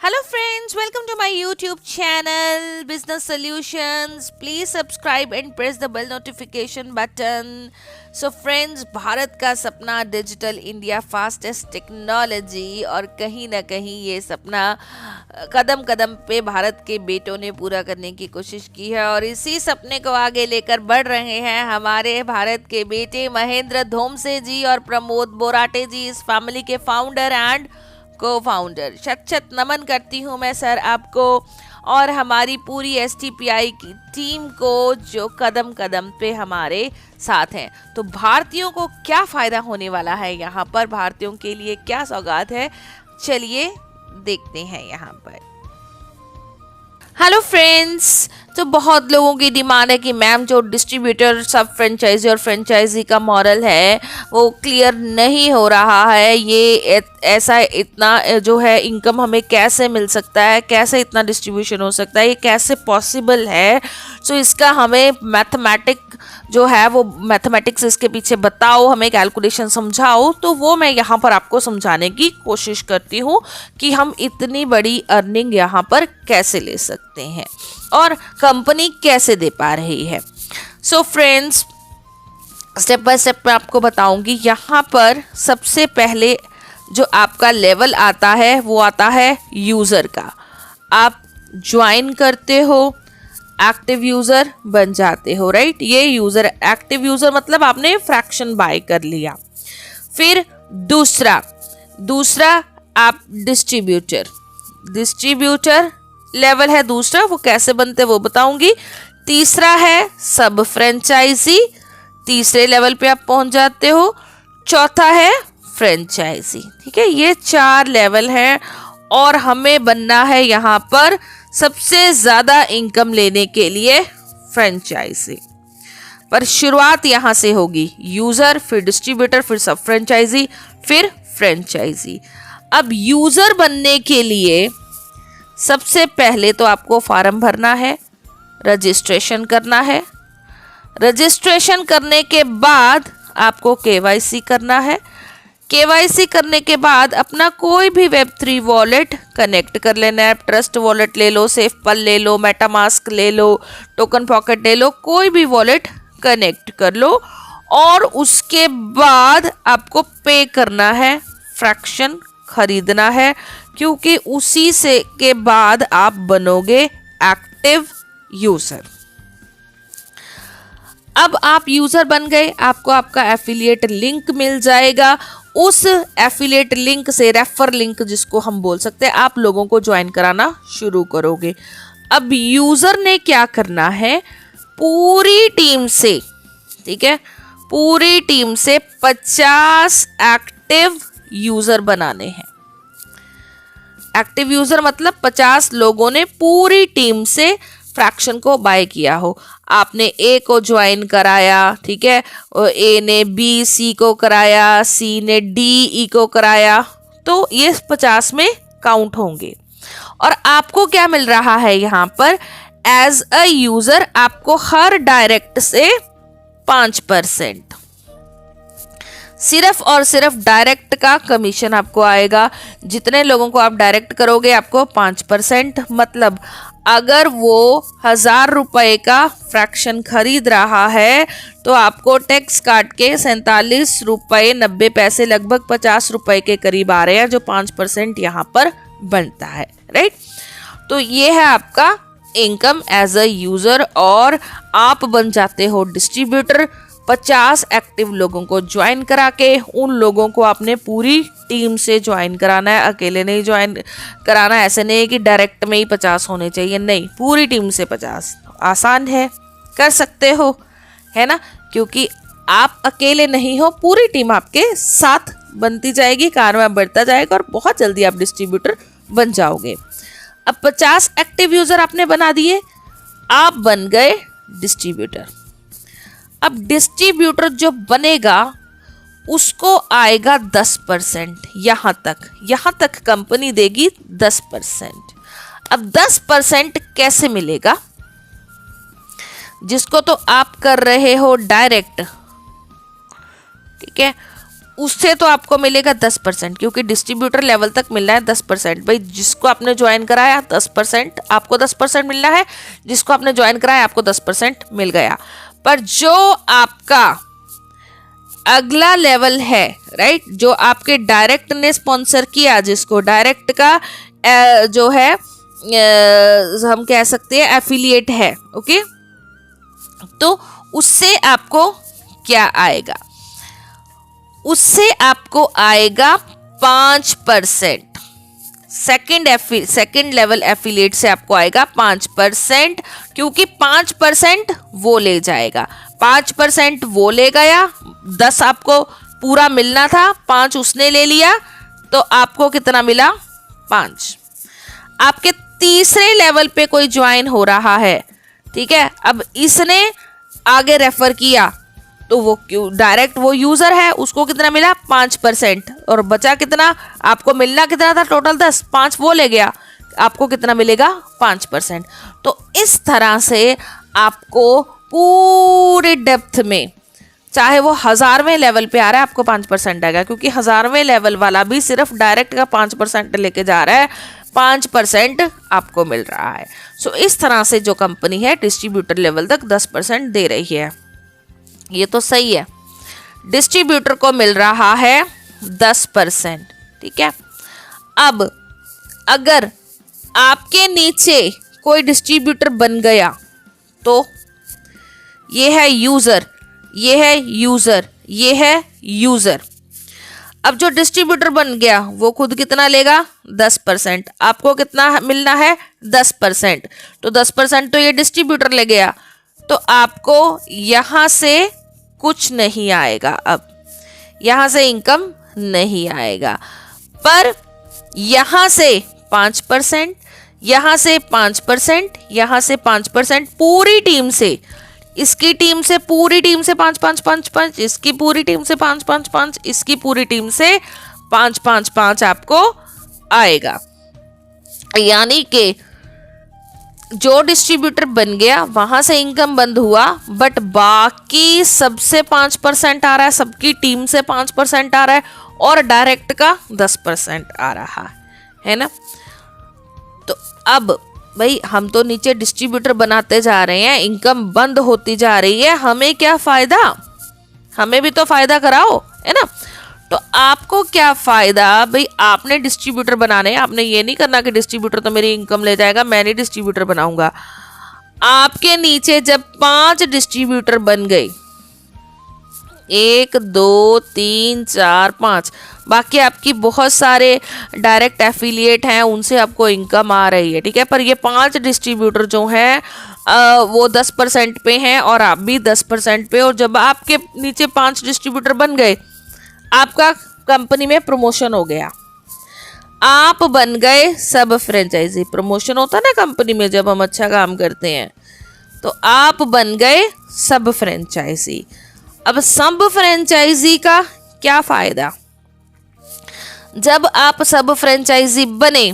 Hello friends, welcome to my YouTube channel Business Solutions. Please subscribe and press the bell notification button. So friends, Bharat का सपना digital India fastest technology और कहीं ना कहीं ये सपना कदम कदम पे भारत के बेटों ने पूरा करने की कोशिश की है और इसी सपने को आगे लेकर बढ़ रहे हैं हमारे भारत के बेटे महेंद्र धोमसे जी और प्रमोद बोराटे जी, इस फैमिली के फाउंडर एंड को फाउंडर। शत शत नमन करती हूँ मैं सर आपको और हमारी पूरी एसटीपीआई की टीम को जो कदम कदम पे हमारे साथ हैं। तो भारतीयों को क्या फ़ायदा होने वाला है यहाँ पर, भारतीयों के लिए क्या सौगात है, चलिए देखते हैं यहाँ पर। हेलो फ्रेंड्स, तो बहुत लोगों की डिमांड है कि मैम जो डिस्ट्रीब्यूटर सब फ्रेंचाइजी और फ्रेंचाइजी का मॉडल है वो क्लियर नहीं हो रहा है। ये ऐसा इतना जो है इनकम हमें कैसे मिल सकता है, कैसे इतना डिस्ट्रीब्यूशन हो सकता है, ये कैसे पॉसिबल है। सो इसका हमें जो है वो मैथमेटिक्स इसके पीछे बताओ, हमें कैलकुलेशन समझाओ। तो वो मैं यहाँ पर आपको समझाने की कोशिश करती हूँ कि हम इतनी बड़ी अर्निंग यहाँ पर कैसे ले सकते हैं और कंपनी कैसे दे पा रही है। So friends, step by step मैं आपको बताऊंगी। यहाँ पर सबसे पहले जो आपका लेवल आता है वो आता है यूज़र का। आप ज्वाइन करते हो, एक्टिव यूज़र बन जाते हो, राइट। ये यूज़र एक्टिव यूज़र मतलब आपने फ्रैक्शन बाय कर लिया। फिर दूसरा आप डिस्ट्रीब्यूटर लेवल है दूसरा, वो कैसे बनते वो बताऊंगी। तीसरा है सब फ्रेंचाइजी, तीसरे लेवल पे आप पहुंच जाते हो। चौथा है फ्रेंचाइजी, ठीक है। ये 4 लेवल हैं और हमें बनना है यहाँ पर सबसे ज़्यादा इनकम लेने के लिए फ्रेंचाइजी। पर शुरुआत यहाँ से होगी, यूज़र, फिर डिस्ट्रीब्यूटर, फिर सब फ्रेंचाइजी, फिर फ्रेंचाइजी। अब यूज़र बनने के लिए सबसे पहले तो आपको फॉर्म भरना है, रजिस्ट्रेशन करना है। रजिस्ट्रेशन करने के बाद आपको केवाईसी करना है। केवाईसी करने के बाद अपना कोई भी वेब3 वॉलेट कनेक्ट कर लेना है। ट्रस्ट वॉलेट ले लो, सेफपल ले लो, मेटामास्क ले लो, टोकन पॉकेट ले लो, कोई भी वॉलेट कनेक्ट कर लो और उसके बाद आपको पे करना है, फ्रैक्शन खरीदना है, क्योंकि उसी से के बाद आप बनोगे एक्टिव यूज़र। अब आप यूज़र बन गए, आपको आपका एफिलिएट लिंक मिल जाएगा। उस एफिलिएट लिंक से, रेफर लिंक जिसको हम बोल सकते हैं, आप लोगों को ज्वाइन कराना शुरू करोगे। अब यूज़र ने क्या करना है, पूरी टीम से, ठीक है, पूरी टीम से 50 एक्टिव यूज़र बनाने हैं। एक्टिव यूज़र मतलब 50 लोगों ने पूरी टीम से फ्रैक्शन को बाय किया हो। आपने ए को ज्वाइन कराया, ठीक है, ए ने बी सी को कराया, सी ने डी ई को कराया, तो ये 50 में काउंट होंगे। और आपको क्या मिल रहा है यहाँ पर, एज अ यूज़र आपको हर डायरेक्ट से 5%, सिर्फ और सिर्फ डायरेक्ट का कमीशन आपको आएगा। जितने लोगों को आप डायरेक्ट करोगे आपको 5%, मतलब अगर वो 1000 रुपये का फ्रैक्शन खरीद रहा है तो आपको टैक्स काट के 47 रुपये 90 पैसे, लगभग 50 रुपये के करीब आ रहे हैं, जो 5% यहाँ पर बनता है, राइट। तो ये है आपका इनकम एज अ यूज़र और आप बन जाते हो डिस्ट्रीब्यूटर। 50 एक्टिव लोगों को ज्वाइन करा के उन लोगों को आपने पूरी टीम से ज्वाइन कराना है, अकेले नहीं ज्वाइन कराना। ऐसे नहीं है कि डायरेक्ट में ही 50 होने चाहिए, नहीं, पूरी टीम से 50। आसान है, कर सकते हो, है ना, क्योंकि आप अकेले नहीं हो, पूरी टीम आपके साथ बनती जाएगी, कारवां बढ़ता जाएगा और बहुत जल्दी आप डिस्ट्रीब्यूटर बन जाओगे। अब 50 एक्टिव यूज़र आपने बना दिए, आप बन गए डिस्ट्रीब्यूटर। अब डिस्ट्रीब्यूटर जो बनेगा उसको आएगा 10%, यहाँ तक कंपनी देगी 10%। अब 10% कैसे मिलेगा, जिसको तो आप कर रहे हो डायरेक्ट, ठीक है, उससे तो आपको मिलेगा 10%, क्योंकि डिस्ट्रीब्यूटर लेवल तक मिलना है 10%। भाई जिसको आपने ज्वाइन कराया 10%, आपको 10% मिलना है, जिसको आपने ज्वाइन कराया आपको 10% मिल गया। पर जो आपका अगला लेवल है, राइट, जो आपके डायरेक्ट ने स्पॉन्सर किया, जिसको डायरेक्ट का जो है हम कह सकते हैं एफिलिएट है, ओके, तो उससे आपको क्या आएगा? उससे आपको आएगा 5%। सेकंड लेवल एफिलिएट से आपको आएगा 5%, क्योंकि 5% वो ले जाएगा, 5% वो ले गया, 10 आपको पूरा मिलना था, 5 उसने ले लिया, तो आपको कितना मिला? 5। आपके तीसरे लेवल पे कोई ज्वाइन हो रहा है, ठीक है, अब इसने आगे रेफर किया, तो वो क्यों डायरेक्ट वो यूजर है, उसको कितना मिला? 5%। और बचा कितना? आपको मिलना कितना था टोटल? 10, 5 वो ले गया, आपको कितना मिलेगा? 5%। तो इस तरह से आपको पूरे डेप्थ में, चाहे वो 1000वें लेवल पे आ रहा है, आपको 5% आएगा, क्योंकि 1000वें लेवल वाला भी सिर्फ डायरेक्ट का 5% लेके जा रहा है, 5% आपको मिल रहा है। सो इस तरह से जो कंपनी है डिस्ट्रीब्यूटर लेवल तक 10% दे रही है, ये तो सही है। डिस्ट्रीब्यूटर को मिल रहा है 10%, ठीक है। अब अगर आपके नीचे कोई डिस्ट्रीब्यूटर बन गया, तो ये है यूजर, ये है यूजर, ये है यूजर। अब जो डिस्ट्रीब्यूटर बन गया वो खुद कितना लेगा? 10%। आपको कितना मिलना है? 10%। तो 10% तो ये डिस्ट्रीब्यूटर ले गया, तो आपको यहां से कुछ नहीं आएगा, अब यहां से इनकम नहीं आएगा। पर यहां से 5%, यहां से 5%, यहां से 5%, पूरी टीम से, इसकी टीम से, पूरी टीम से 5-5-5-5, इसकी पूरी टीम से 5-5-5, इसकी पूरी टीम से 5-5-5 आपको आएगा। यानी कि जो डिस्ट्रीब्यूटर बन गया वहां से इनकम बंद हुआ, बट बाकी सबसे 5% आ रहा है, सबकी टीम से 5% आ रहा है, और डायरेक्ट का 10% आ रहा है ना। तो अब भाई हम तो नीचे डिस्ट्रीब्यूटर बनाते जा रहे हैं, इनकम बंद होती जा रही है, हमें क्या फायदा? हमें भी तो फायदा कराओ, है ना। तो आपको क्या फायदा? भाई आपने डिस्ट्रीब्यूटर बनाने, आपने ये नहीं करना कि डिस्ट्रीब्यूटर तो मेरी इनकम ले जाएगा, मैं नहीं डिस्ट्रीब्यूटर बनाऊंगा। आपके नीचे जब 5 डिस्ट्रीब्यूटर बन गए, 1 2 3 4 5, बाकी आपकी बहुत सारे डायरेक्ट एफिलिएट हैं, उनसे आपको इनकम आ रही है, ठीक है। पर ये 5 डिस्ट्रीब्यूटर जो हैं वो 10% पे हैं, और आप भी 10% पे। और जब आपके नीचे 5 डिस्ट्रीब्यूटर बन गए, आपका कंपनी में प्रमोशन हो गया, आप बन गए सब फ्रेंचाइजी। प्रमोशन होता है ना कंपनी में जब हम अच्छा काम करते हैं, तो आप बन गए सब फ्रेंचाइजी। अब सब फ्रेंचाइजी का क्या फायदा? जब आप सब फ्रेंचाइजी बने,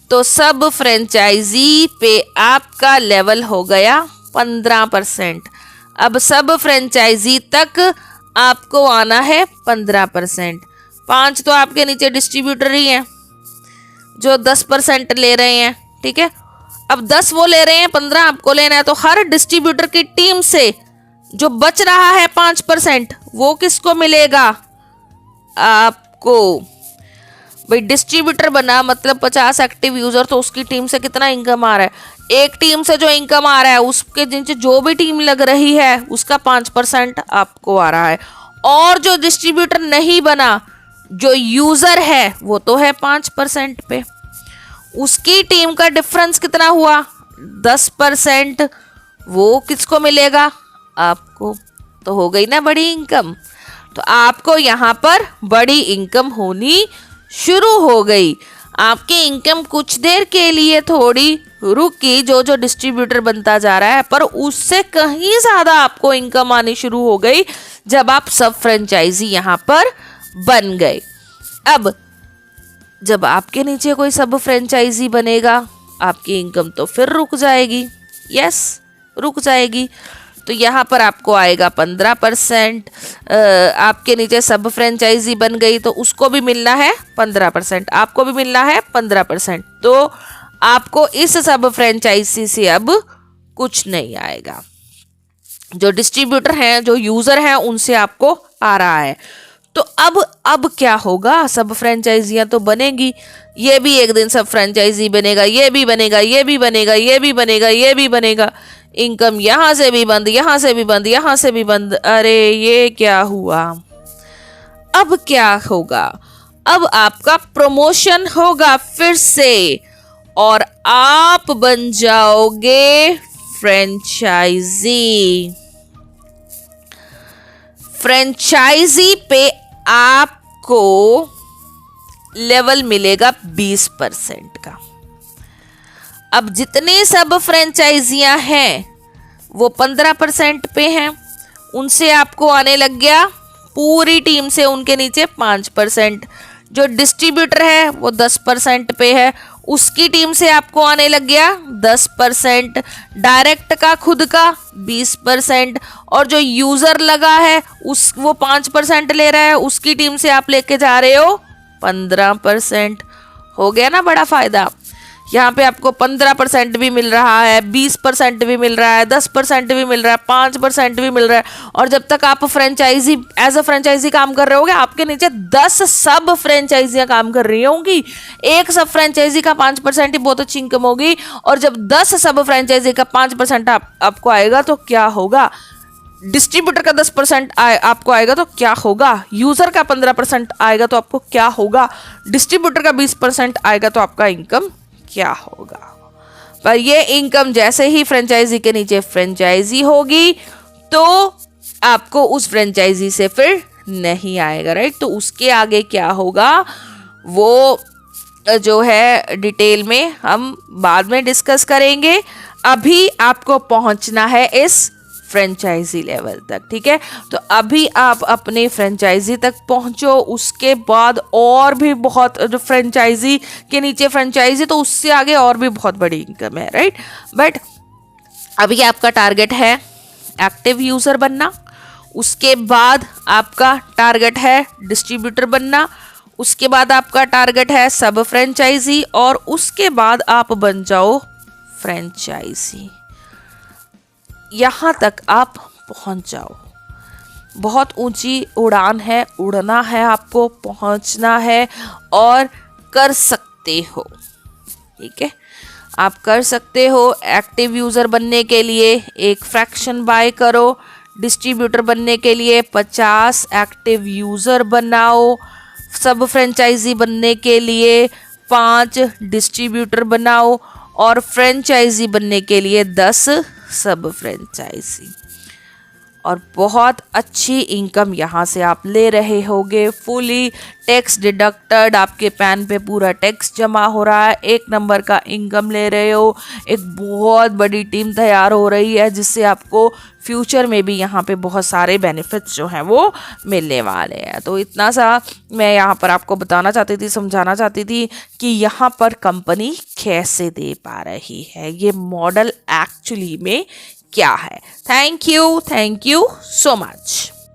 तो सब फ्रेंचाइजी पे आपका लेवल हो गया 15%। अब सब फ्रेंचाइजी तक आपको आना है 15%। 5 तो आपके नीचे डिस्ट्रीब्यूटर ही हैं जो 10% ले रहे हैं, ठीक है। अब 10 वो ले रहे हैं, 15 आपको लेना है, तो हर डिस्ट्रीब्यूटर की टीम से जो बच रहा है 5%, वो किसको मिलेगा? आपको। भाई डिस्ट्रीब्यूटर बना मतलब 50 एक्टिव यूजर, तो उसकी टीम से कितना इनकम आ रहा है? एक टीम से जो इनकम आ रहा है, उसके नीचे जो भी टीम लग रही है उसका 5% आपको आ रहा है। और जो डिस्ट्रीब्यूटर नहीं बना, जो यूजर है, वो तो है 5% पे, उसकी टीम का डिफरेंस कितना हुआ? 10%। वो किसको मिलेगा? आपको। तो हो गई ना बड़ी इनकम। तो आपको यहाँ पर बड़ी इनकम होनी शुरू हो गई। आपकी इनकम कुछ देर के लिए थोड़ी रुकी, जो डिस्ट्रीब्यूटर बनता जा रहा है, पर उससे कहीं ज्यादा आपको इनकम आनी शुरू हो गई जब आप सब फ्रेंचाइजी यहाँ पर बन गए। अब जब आपके नीचे कोई सब फ्रेंचाइजी बनेगा, आपकी इनकम तो फिर रुक जाएगी। यस, रुक जाएगी। तो यहाँ पर आपको आएगा 15%। आपके नीचे सब फ्रेंचाइजी बन गई तो उसको भी मिलना है 15%, आपको भी मिलना है 15%। तो आपको इस सब फ्रेंचाइजी से अब कुछ नहीं आएगा। जो डिस्ट्रीब्यूटर हैं, जो यूजर हैं, उनसे आपको आ रहा है। तो अब क्या होगा? सब फ्रेंचाइजियां तो बनेगी, ये भी एक दिन सब फ्रेंचाइजी बनेगा, ये भी बनेगा, ये भी बनेगा, ये भी बनेगा, ये भी बनेगा। इनकम यहां से भी बंद, यहां से भी बंद, यहां से भी बंद। अरे ये क्या हुआ? अब क्या होगा? अब आपका प्रमोशन होगा फिर से और आप बन जाओगे फ्रेंचाइजी। फ्रेंचाइजी पे आपको लेवल मिलेगा 20% का। अब जितने सब फ्रेंचाइजियां हैं वो 15% पे हैं, उनसे आपको आने लग गया पूरी टीम से उनके नीचे 5%। जो डिस्ट्रीब्यूटर है वो 10% पे है, उसकी टीम से आपको आने लग गया 10%। डायरेक्ट का खुद का 20%, और जो यूजर लगा है वो 5% ले रहा है, उसकी टीम से आप लेके जा रहे हो 15%। हो गया ना बड़ा फायदा? यहाँ पे आपको 15% भी मिल रहा है, 20% भी मिल रहा है, 10% भी मिल रहा है, 5% भी मिल रहा है। और जब तक आप फ्रेंचाइजी एज अ फ्रेंचाइजी काम कर रहे होगे, आपके नीचे 10 सब फ्रेंचाइजियां काम कर रही होंगी। एक सब फ्रेंचाइजी का 5% ही बहुत अच्छी इनकम होगी। और जब 10 सब फ्रेंचाइजी का 5% आपको आएगा तो क्या होगा? डिस्ट्रीब्यूटर का 10% आपको आएगा तो क्या होगा? यूजर का 15% आएगा तो आपको क्या होगा? डिस्ट्रीब्यूटर का 20% आएगा तो आपका इनकम क्या होगा? पर ये इनकम जैसे ही फ्रेंचाइजी के नीचे फ्रेंचाइजी होगी तो आपको उस फ्रेंचाइजी से फिर नहीं आएगा, राइट? तो उसके आगे क्या होगा वो जो है डिटेल में हम बाद में डिस्कस करेंगे। अभी आपको पहुंचना है इस फ्रेंचाइजी लेवल तक, ठीक है? तो अभी आप अपने फ्रेंचाइजी तक पहुंचो, उसके बाद और भी बहुत, जो फ्रेंचाइजी के नीचे फ्रेंचाइजी, तो उससे आगे और भी बहुत बड़ी इनकम है, राइट? बट अभी आपका टारगेट है एक्टिव यूजर बनना, उसके बाद आपका टारगेट है डिस्ट्रीब्यूटर बनना, उसके बाद आपका टारगेट है सब फ्रेंचाइजी, और उसके बाद आप बन जाओ फ्रेंचाइजी। यहाँ तक आप पहुँच जाओ। बहुत ऊंची उड़ान है, उड़ना है आपको, पहुँचना है और कर सकते हो, ठीक है? आप कर सकते हो। एक्टिव यूज़र बनने के लिए एक फ्रैक्शन बाय करो, डिस्ट्रीब्यूटर बनने के लिए 50 एक्टिव यूज़र बनाओ, सब फ्रेंचाइजी बनने के लिए 5 डिस्ट्रीब्यूटर बनाओ, और फ्रेंचाइजी बनने के लिए 10 सब फ्रेंचाइजी। और बहुत अच्छी इनकम यहाँ से आप ले रहे होगे, फुली टैक्स डिडक्टेड, आपके पैन पे पूरा टैक्स जमा हो रहा है, 1 नंबर का इनकम ले रहे हो, एक बहुत बड़ी टीम तैयार हो रही है जिससे आपको फ्यूचर में भी यहाँ पे बहुत सारे बेनिफिट्स जो हैं वो मिलने वाले हैं। तो इतना सा मैं यहाँ पर आपको बताना चाहती थी, समझाना चाहती थी कि यहाँ पर कंपनी कैसे दे पा रही है, ये मॉडल एक्चुअली में क्या है। Thank you so much.